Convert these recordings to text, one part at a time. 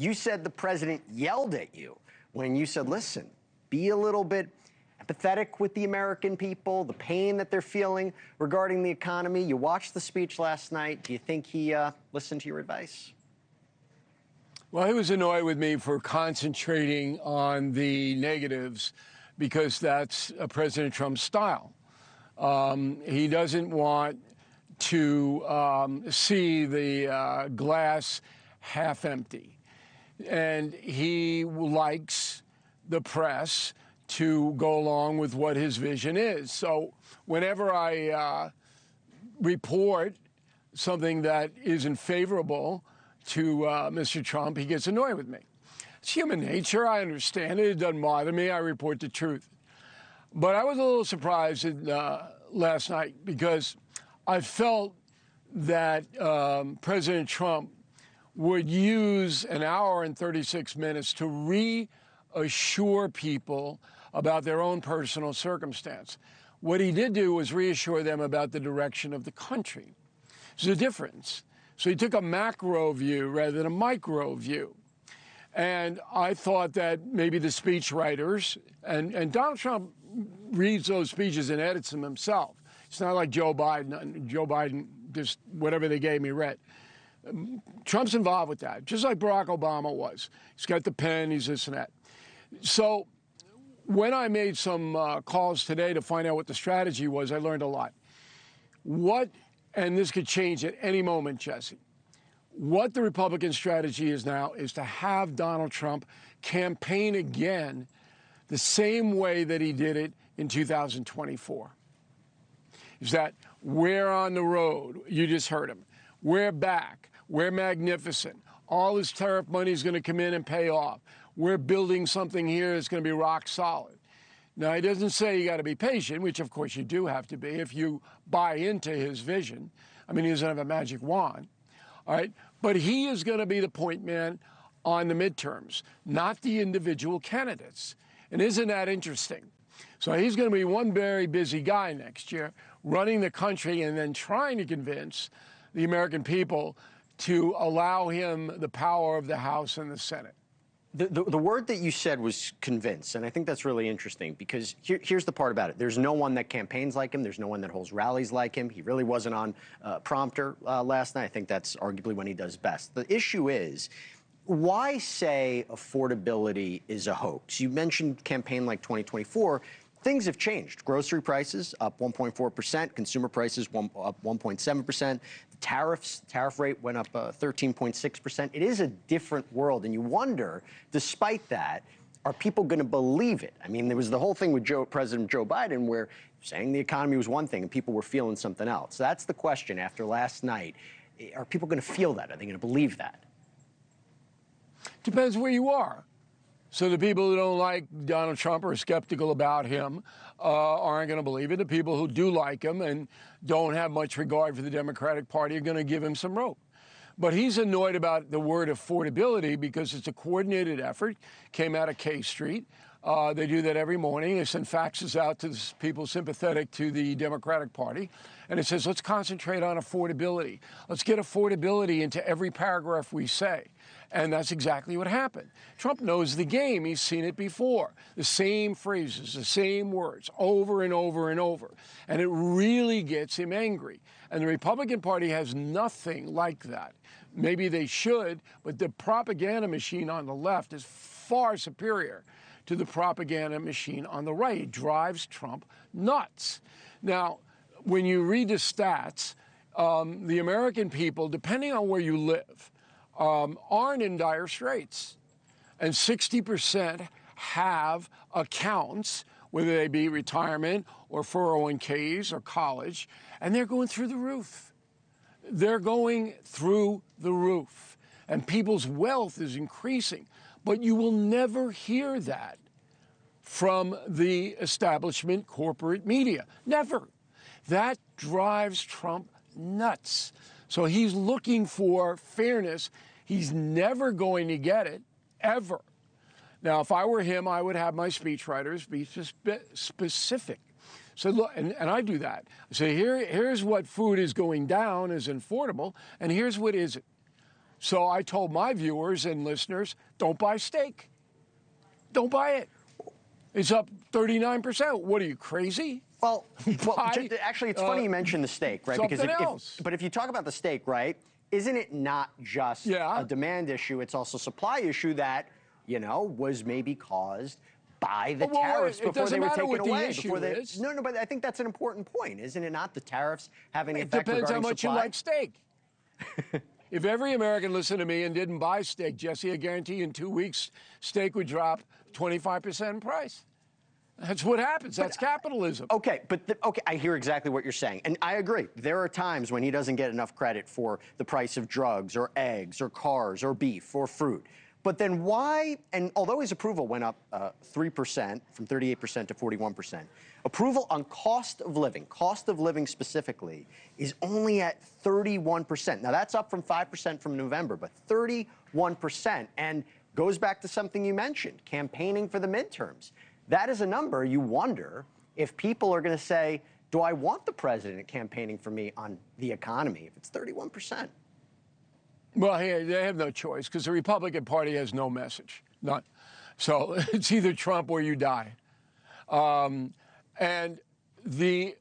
You said the president yelled at you when you said, listen, be a little bit empathetic with the American people, the pain that they're feeling regarding the economy. You watched the speech last night. Do you think he listened to your advice? Well, he was annoyed with me for concentrating on the negatives because that's President Trump's style. He doesn't want to see the glass half empty. And he likes the press to go along with what his vision is. So whenever I report something that isn't favorable to Mr. Trump, he gets annoyed with me. It's human nature. I understand it. It doesn't bother me. I report the truth. But I was a little surprised last night because I felt that President Trump would use an hour and 36 minutes to reassure people about their own personal circumstance. What he did do was reassure them about the direction of the country. There's a difference. So he took a macro view rather than a micro view. And I thought that maybe the speech writers, and Donald Trump reads those speeches and edits them himself. It's not like Joe Biden. Joe Biden, just whatever they gave me, read. Trump's involved with that, just like Barack Obama was. He's got the pen, he's this and that. So when I made some calls today to find out what the strategy was, I learned a lot. And this could change at any moment, Jesse, what the Republican strategy is now is to have Donald Trump campaign again the same way that he did it in 2024. Is that we're on the road, you just heard him, we're back. We're magnificent. All this tariff money is going to come in and pay off. We're building something here that's going to be rock solid. Now, he doesn't say you got to be patient, which of course you do have to be if you buy into his vision. I mean, he doesn't have a magic wand, all right? But he is going to be the point man on the midterms, not the individual candidates. And isn't that interesting? So he's going to be one very busy guy next year, running the country and then trying to convince the American people to allow him the power of the House and the Senate. The word that you said was convince, and I think that's really interesting because here's the part about it. There's no one that campaigns like him. There's no one that holds rallies like him. He really wasn't on prompter last night. I think that's arguably when he does best. The issue is, why say affordability is a hoax? You mentioned campaign like 2024. Things have changed. Grocery prices up 1.4%, consumer prices up 1.7%. The tariff rate went up 13.6%. It is a different world, and you wonder, despite that, are people going to believe it? I mean, there was the whole thing with President Joe Biden where saying the economy was one thing and people were feeling something else. So that's the question after last night. Are people going to feel that? Are they going to believe that? Depends where you are. So the people who don't like Donald Trump or are skeptical about him aren't going to believe it. The people who do like him and don't have much regard for the Democratic Party are going to give him some rope. But he's annoyed about the word affordability because it's a coordinated effort, came out of K Street. They do that every morning. They send faxes out to people sympathetic to the Democratic Party. And it says, let's concentrate on affordability. Let's get affordability into every paragraph we say. And that's exactly what happened. Trump knows the game. He's seen it before. The same phrases, the same words, over and over and over. And it really gets him angry. And the Republican Party has nothing like that. Maybe they should, but the propaganda machine on the left is far superior to the propaganda machine on the right. It drives Trump nuts. Now, when you read the stats, the American people, depending on where you live, aren't in dire straits. And 60% have accounts, whether they be retirement or 401ks or college, and they're going through the roof. They're going through the roof. And people's wealth is increasing. But you will never hear that from the establishment corporate media. Never. That drives Trump nuts. So he's looking for fairness. He's never going to get it, ever. Now, if I were him, I would have my speechwriters be specific. So look, and I do that. I say, here's what food is going down is affordable, and here's what isn't. So I told my viewers and listeners, don't buy steak. Don't buy it. It's up 39%. What are you, crazy? Well, actually, it's funny you mentioned the steak, right? Something else. But if you talk about the steak, right, isn't it not just a demand issue? It's also a supply issue that, was maybe caused by the tariffs before they were taken away. No, but I think that's an important point, isn't it not? The tariffs having an effect regarding supply. It depends how much you like steak. If every American listened to me and didn't buy steak, Jesse, I guarantee you in 2 weeks, steak would drop 25% in price. That's what happens. That's capitalism. Okay, I hear exactly what you're saying. And I agree. There are times when he doesn't get enough credit for the price of drugs or eggs or cars or beef or fruit. But then why, and although his approval went up 3%, from 38% to 41%, approval on cost of living specifically, is only at 31%. Now, that's up from 5% from November, but 31%. And goes back to something you mentioned, campaigning for the midterms. That is a number you wonder if people are going to say, do I want the president campaigning for me on the economy if it's 31%? Well, hey, they have no choice because the Republican Party has no message, none. So it's either Trump or you die. And the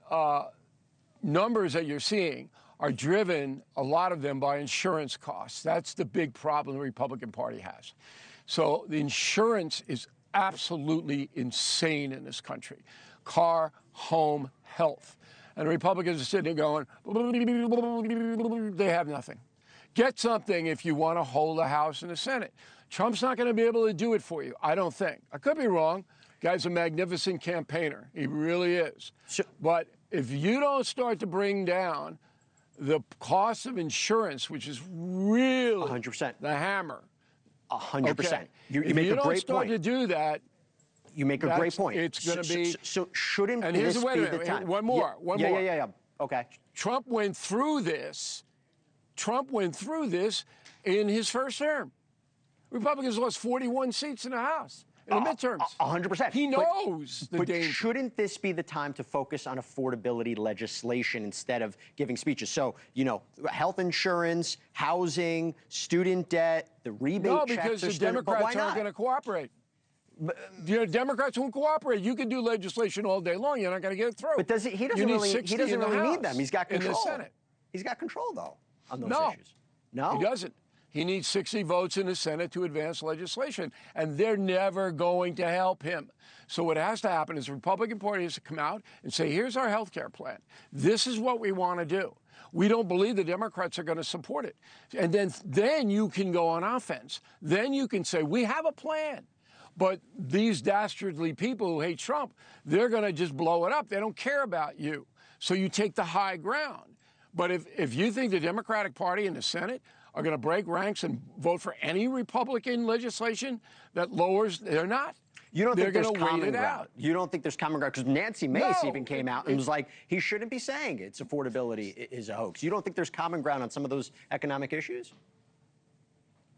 numbers that you're seeing are driven, a lot of them, by insurance costs. That's the big problem the Republican Party has. So the insurance is absolutely insane in this country. Car, home, health. And the Republicans are sitting there going, they have nothing. Get something if you want to hold a House and a Senate. Trump's not going to be able to do it for you, I don't think. I could be wrong. Guy's a magnificent campaigner. He really is. But if you don't start to bring down the cost of insurance, which is really 100%. the hammer. 100%. Okay. You make a great point. If you don't start to do that, you make a great point. It's going to be. So shouldn't and this here's be the time? One more. Yeah. Okay. Trump went through this. In his first term. Republicans lost 41 seats in the House in the midterms. 100%. He knows the danger. But shouldn't this be the time to focus on affordability legislation instead of giving speeches? So, health insurance, housing, student debt, the rebate checks. No, because the Democrats aren't going to cooperate. Democrats won't cooperate. You can do legislation all day long. You're not going to get it through. But he doesn't really need them. He's got control. In the Senate. He's got control, though, on those issues. No, he doesn't. He needs 60 votes in the Senate to advance legislation, and they're never going to help him. So what has to happen is the Republican Party has to come out and say, here's our health care plan. This is what we want to do. We don't believe the Democrats are going to support it. And then you can go on offense. Then you can say, we have a plan. But these dastardly people who hate Trump, they're going to just blow it up. They don't care about you. So you take the high ground. But if you think the Democratic Party in the Senate are going to break ranks and vote for any Republican legislation that lowers, they're not. You don't think there's common ground? You don't think there's common ground? Because Nancy Mace even came out and was like, he shouldn't be saying it's affordability is a hoax. You don't think there's common ground on some of those economic issues?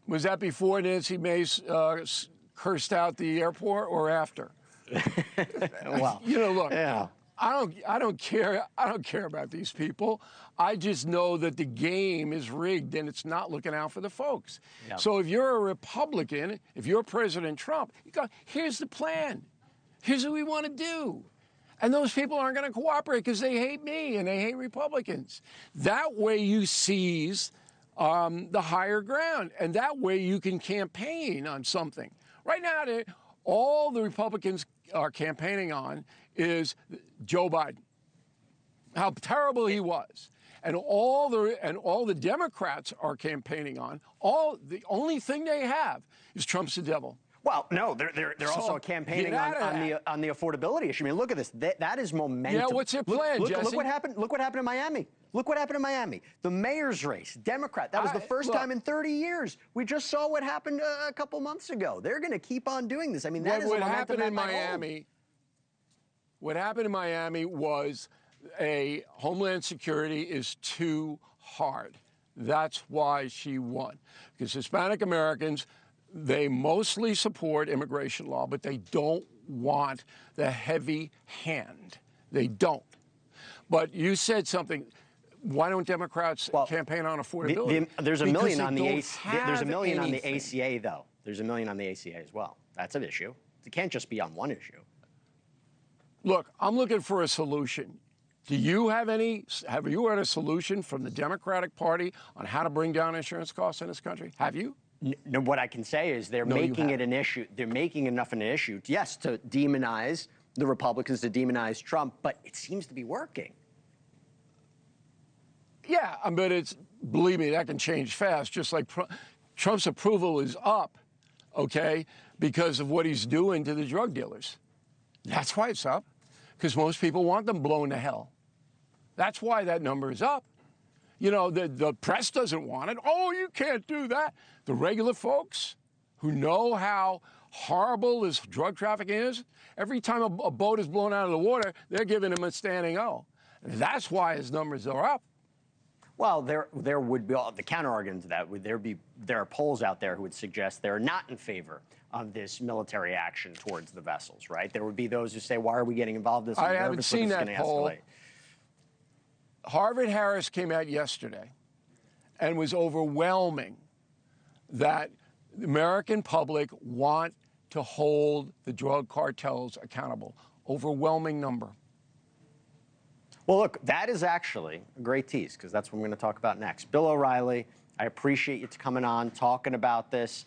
Was that before Nancy Mace cursed out the airport or after? Well, look. Yeah. I don't care about these people. I just know that the game is rigged and it's not looking out for the folks. Yep. So if you're a Republican, if you're President Trump, you go, here's the plan. Here's what we want to do. And those people aren't going to cooperate because they hate me and they hate Republicans. That way you seize the higher ground, and that way you can campaign on something. Right now, all the Republicans are campaigning on is Joe Biden, how terrible he was, and all the Democrats are campaigning on. The only thing they have is Trump's the devil. Well, no, they're also campaigning on the affordability issue. I mean, look at this. That is momentum. Yeah, what's their plan, Jesse? Look what happened. Look what happened in Miami. Look what happened in Miami. The mayor's race, Democrat. That was the first time in 30 years. We just saw what happened a couple months ago. They're going to keep on doing this. I mean, that is what happened in Miami. What happened in Miami was Homeland Security is too hard. That's why she won. Because Hispanic Americans, they mostly support immigration law, but they don't want the heavy hand. They don't. But you said something. why don't Democrats campaign on affordability? There's a million on the There's a million on the ACA, though. There's a million on the ACA as well. That's an issue. It can't just be on one issue. Look, I'm looking for a solution. Have you had a solution from the Democratic Party on how to bring down insurance costs in this country? Have you? No, what I can say is they're making it an issue. They're making enough an issue, yes, to demonize the Republicans, to demonize Trump, but it seems to be working. Yeah, but believe me, that can change fast. Just like Trump's approval is up, okay, because of what he's doing to the drug dealers. That's why it's up, because most people want them blown to hell. That's why that number is up. You know, the press doesn't want it. Oh, you can't do that. The regular folks who know how horrible this drug trafficking is, every time a boat is blown out of the water, they're giving him a standing O. That's why his numbers are up. Well, there would be the counter-argument to that. There are polls out there who would suggest they're not in favor of this military action towards the vessels, right? There would be those who say, why are we getting involved in this? I haven't seen that poll. Harvard-Harris came out yesterday and was overwhelming that the American public want to hold the drug cartels accountable. Overwhelming number. Well, look, that is actually a great tease, because that's what we're going to talk about next. Bill O'Reilly, I appreciate you coming on, talking about this.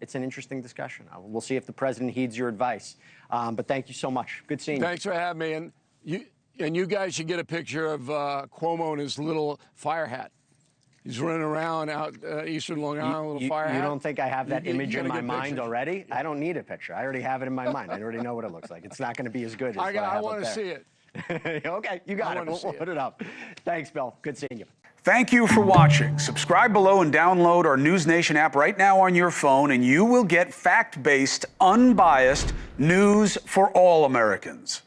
It's an interesting discussion. We'll see if the president heeds your advice. But thank you so much. Good seeing you. Thanks for having me. And you guys should get a picture of Cuomo in his little fire hat. He's running around out eastern Long Island, little fire hat. You don't think I have that image in my mind already? Yeah. I don't need a picture. I already have it in my mind. I already know what it looks like. It's not going to be as good as what I have up there. I want to see it. Okay, you got it. We'll put it up. Thanks, Bill. Good seeing you. Thank you for watching. Subscribe below and download our NewsNation app right now on your phone, and you will get fact-based, unbiased news for all Americans.